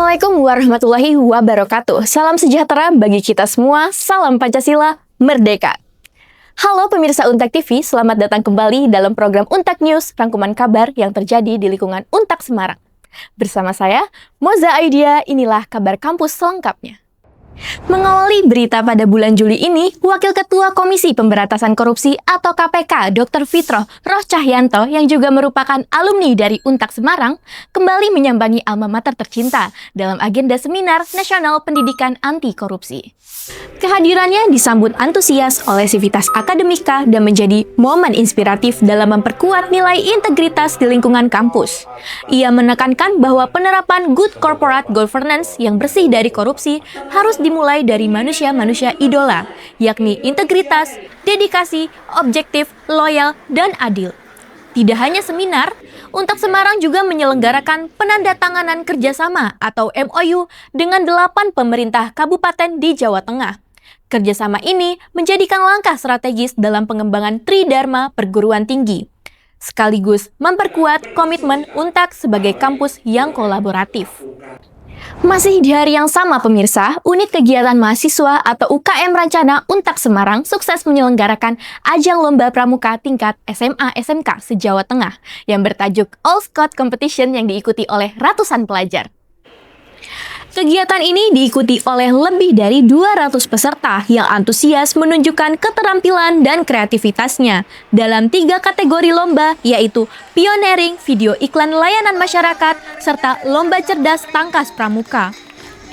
Assalamualaikum warahmatullahi wabarakatuh. Salam sejahtera bagi kita semua. Salam Pancasila, Merdeka. Halo pemirsa Untak TV, selamat datang kembali dalam program Untak News, rangkuman kabar yang terjadi di lingkungan Untak Semarang. Bersama saya, Moza Aidia, inilah kabar kampus selengkapnya. Mengawali berita pada bulan Juli ini, Wakil Ketua Komisi Pemberantasan Korupsi atau KPK, Dr. Fitroh Roh Cahyanto yang juga merupakan alumni dari Untak Semarang, kembali menyambangi alma mater tercinta dalam agenda Seminar Nasional Pendidikan Anti Korupsi. Kehadirannya disambut antusias oleh sivitas akademika dan menjadi momen inspiratif dalam memperkuat nilai integritas di lingkungan kampus. Ia menekankan bahwa penerapan good corporate governance yang bersih dari korupsi harus dimulai dari manusia-manusia idola, yakni integritas, dedikasi, objektif, loyal, dan adil. Tidak hanya seminar, Untak Semarang juga menyelenggarakan penandatanganan kerjasama atau MOU dengan 8 pemerintah kabupaten di Jawa Tengah. Kerjasama ini menjadikan langkah strategis dalam pengembangan Tridharma perguruan tinggi, sekaligus memperkuat komitmen Untak sebagai kampus yang kolaboratif. Masih di hari yang sama pemirsa, Unit Kegiatan Mahasiswa atau UKM Rancana Untak Semarang sukses menyelenggarakan ajang lomba pramuka tingkat SMA-SMK se-Jawa Tengah yang bertajuk All Scout Competition yang diikuti oleh ratusan pelajar. Kegiatan ini diikuti oleh lebih dari 200 peserta yang antusias menunjukkan keterampilan dan kreativitasnya dalam 3 kategori lomba, yaitu pioneering, video iklan layanan masyarakat, serta lomba cerdas tangkas pramuka.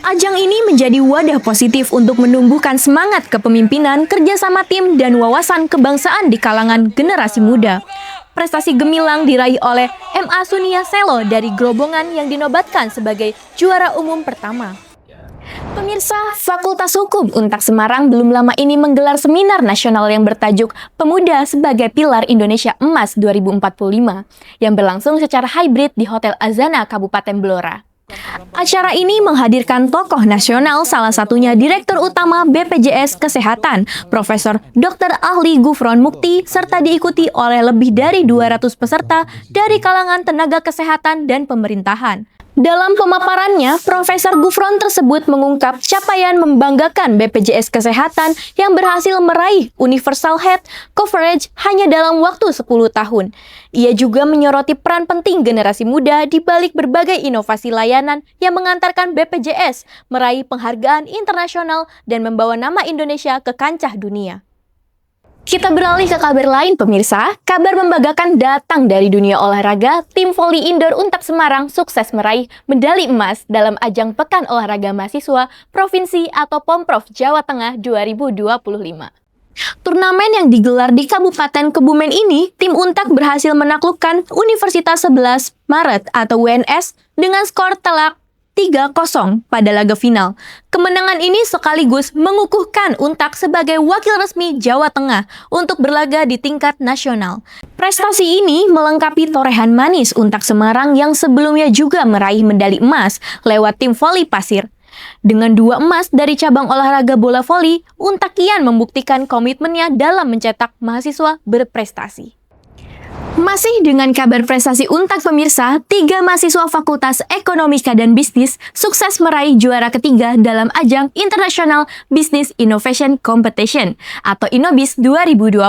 Ajang ini menjadi wadah positif untuk menumbuhkan semangat kepemimpinan, kerjasama tim, dan wawasan kebangsaan di kalangan generasi muda. Prestasi gemilang diraih oleh MA Sunia Selo dari Grobongan yang dinobatkan sebagai juara umum pertama. Pemirsa, Fakultas Hukum Untak Semarang belum lama ini menggelar seminar nasional yang bertajuk Pemuda sebagai Pilar Indonesia Emas 2045 yang berlangsung secara hybrid di Hotel Azana, Kabupaten Blora. Acara ini menghadirkan tokoh nasional, salah satunya Direktur Utama BPJS Kesehatan, Profesor Dr. Ahli Gufron Mukti, serta diikuti oleh lebih dari 200 peserta dari kalangan tenaga kesehatan dan pemerintahan. Dalam pemaparannya, Profesor Gufron tersebut mengungkap capaian membanggakan BPJS Kesehatan yang berhasil meraih universal health coverage hanya dalam waktu 10 tahun. Ia juga menyoroti peran penting generasi muda di balik berbagai inovasi layanan yang mengantarkan BPJS meraih penghargaan internasional dan membawa nama Indonesia ke kancah dunia. Kita beralih ke kabar lain pemirsa, kabar membanggakan datang dari dunia olahraga. Tim voli indoor Untak Semarang sukses meraih medali emas dalam ajang Pekan Olahraga Mahasiswa Provinsi atau Pomprov Jawa Tengah 2025. Turnamen yang digelar di Kabupaten Kebumen ini, tim Untak berhasil menaklukkan Universitas 11 Maret atau UNS dengan skor telak 3-0 pada laga final. Kemenangan ini sekaligus mengukuhkan Untak sebagai wakil resmi Jawa Tengah untuk berlaga di tingkat nasional. Prestasi ini melengkapi torehan manis Untak Semarang yang sebelumnya juga meraih medali emas lewat tim voli pasir. Dengan 2 emas dari cabang olahraga bola voli, Untak kian membuktikan komitmennya dalam mencetak mahasiswa berprestasi. Masih dengan kabar prestasi Untak pemirsa, 3 mahasiswa Fakultas Ekonomika dan Bisnis sukses meraih juara ketiga dalam ajang International Business Innovation Competition atau INOBIS 2025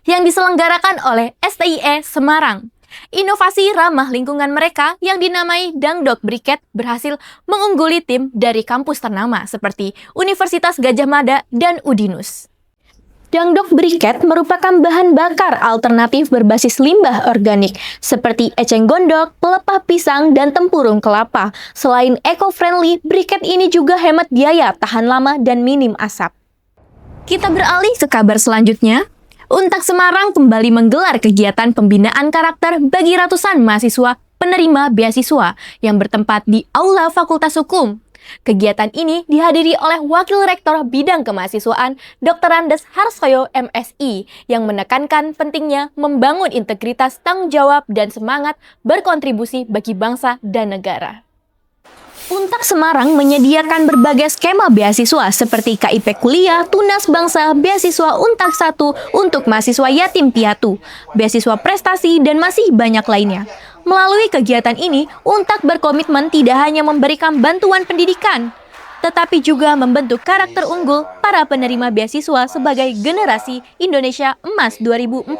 yang diselenggarakan oleh STIE Semarang. Inovasi ramah lingkungan mereka yang dinamai Dangdok Briket berhasil mengungguli tim dari kampus ternama seperti Universitas Gadjah Mada dan Udinus. Dangdok Briket merupakan bahan bakar alternatif berbasis limbah organik seperti eceng gondok, pelepah pisang, dan tempurung kelapa. Selain eco-friendly, briket ini juga hemat biaya, tahan lama, dan minim asap. Kita beralih ke kabar selanjutnya. Untak Semarang kembali menggelar kegiatan pembinaan karakter bagi ratusan mahasiswa penerima beasiswa yang bertempat di Aula Fakultas Hukum. Kegiatan ini dihadiri oleh Wakil Rektor Bidang Kemahasiswaan Dr. Andes Harsoyo MSI yang menekankan pentingnya membangun integritas, tanggung jawab, dan semangat berkontribusi bagi bangsa dan negara. Untak Semarang menyediakan berbagai skema beasiswa seperti KIP Kuliah, Tunas Bangsa, Beasiswa Untak 1 untuk mahasiswa yatim piatu, beasiswa prestasi, dan masih banyak lainnya. Melalui kegiatan ini, Untak berkomitmen tidak hanya memberikan bantuan pendidikan, tetapi juga membentuk karakter unggul para penerima beasiswa sebagai generasi Indonesia Emas 2045.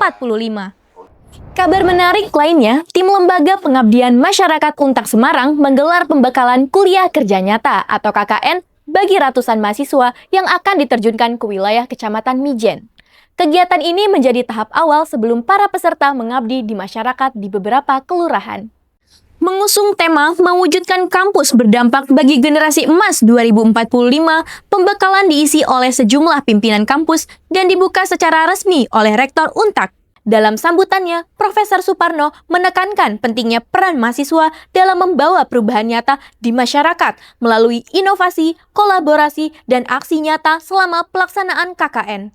Kabar menarik lainnya, tim Lembaga Pengabdian Masyarakat Untak Semarang menggelar pembekalan kuliah kerja nyata atau KKN bagi ratusan mahasiswa yang akan diterjunkan ke wilayah Kecamatan Mijen. Kegiatan ini menjadi tahap awal sebelum para peserta mengabdi di masyarakat di beberapa kelurahan. Mengusung tema mewujudkan kampus berdampak bagi generasi emas 2045, pembekalan diisi oleh sejumlah pimpinan kampus dan dibuka secara resmi oleh Rektor Untak. Dalam sambutannya, Profesor Suparno menekankan pentingnya peran mahasiswa dalam membawa perubahan nyata di masyarakat melalui inovasi, kolaborasi, dan aksi nyata selama pelaksanaan KKN.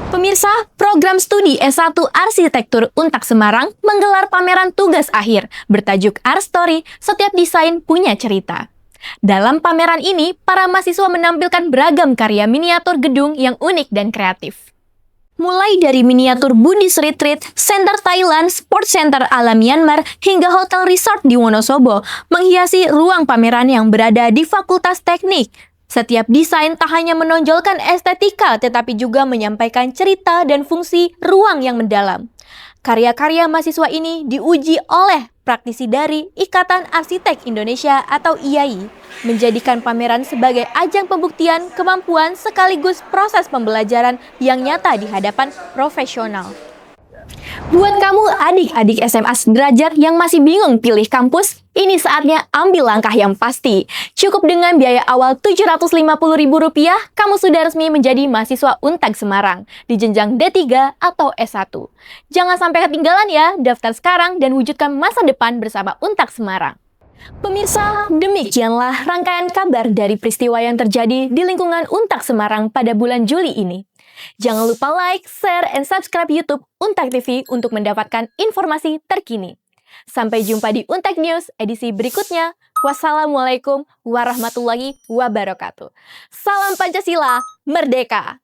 Pemirsa, program studi S1 Arsitektur Untak Semarang menggelar pameran tugas akhir bertajuk Art Story, Setiap Desain Punya Cerita. Dalam pameran ini, para mahasiswa menampilkan beragam karya miniatur gedung yang unik dan kreatif. Mulai dari miniatur Buddhist Retreat, Center Thailand, Sport Center ala Myanmar, hingga hotel resort di Wonosobo, menghiasi ruang pameran yang berada di Fakultas Teknik. Setiap desain tak hanya menonjolkan estetika, tetapi juga menyampaikan cerita dan fungsi ruang yang mendalam. Karya-karya mahasiswa ini diuji oleh praktisi dari Ikatan Arsitek Indonesia atau IAI, menjadikan pameran sebagai ajang pembuktian kemampuan sekaligus proses pembelajaran yang nyata di hadapan profesional. Buat kamu adik-adik SMA sederajat yang masih bingung pilih kampus, ini saatnya ambil langkah yang pasti. Cukup dengan biaya awal Rp750.000, kamu sudah resmi menjadi mahasiswa Untak Semarang di jenjang D3 atau S1. Jangan sampai ketinggalan ya, daftar sekarang dan wujudkan masa depan bersama Untak Semarang. Pemirsa, demikianlah rangkaian kabar dari peristiwa yang terjadi di lingkungan Untak Semarang pada bulan Juli ini. Jangan lupa like, share, and subscribe YouTube Untak TV untuk mendapatkan informasi terkini. Sampai jumpa di Untak News edisi berikutnya. Wassalamualaikum warahmatullahi wabarakatuh. Salam Pancasila, Merdeka!